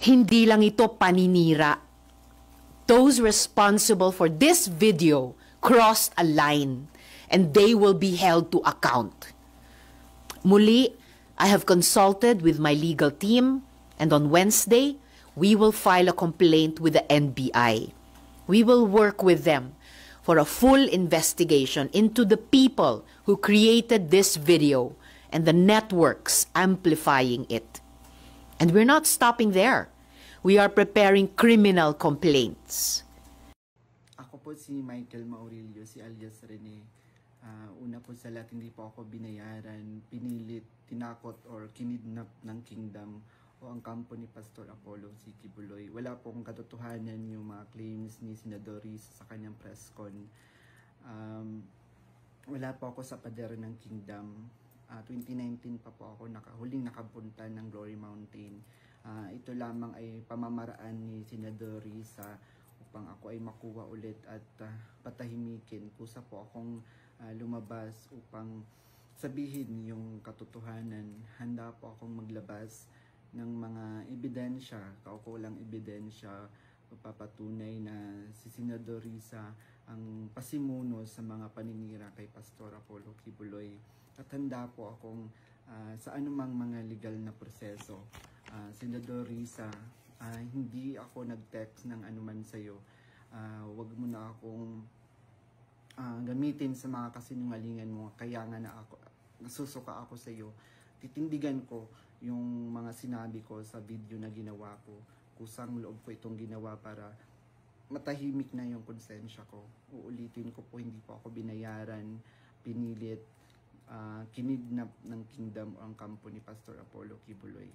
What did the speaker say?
Hindi lang ito paninira. Those responsible for this video crossed a line and they will be held to account. Muli, I have consulted with my legal team and on Wednesday, we will file a complaint with the NBI. We will work with them for a full investigation into the people who created this video and the networks amplifying it. And we're not stopping there. We are preparing criminal complaints. Ako po si Michael Maurilio, si alias Rene. Una po sa lahat, hindi po ako binayaran, pinilit, tinakot or kinidnap ng Kingdom o ang kampo ni Pastor Apollo C. Quiboloy. Wala pong katotohanan yung mga claims ni Senador Risa sa kanyang press con. Wala po ako sa pader ng Kingdom. 2019 pa po ako huling nakapunta ng Glory Mountain. Ito lamang ay pamamaraan ni Senador Risa upang ako ay makuha ulit at patahimikin. Kusa po akong lumabas upang sabihin yung katotohanan. Handa po akong maglabas ng mga ebidensya, kaukulang ebidensya, papatunay na si Senador Risa ang pasimuno sa mga paninira kay Pastor Apollo Quiboloy. At handa po akong sa anumang mga legal na proseso. Senador Risa, hindi ako nag-text ng anuman sa'yo. Wag mo na akong gamitin sa mga kasinungalingan mo. Kaya nga na ako, nasusuka ako sa'yo. Titindigan ko yung mga sinabi ko sa video na ginawa ko. Kusang loob ko itong ginawa para matahimik na yung konsensya ko. Uulitin ko po, hindi po ako binayaran, pinilit, kinidnap ng Kingdom o ang kampo ni Pastor Apollo Quiboloy.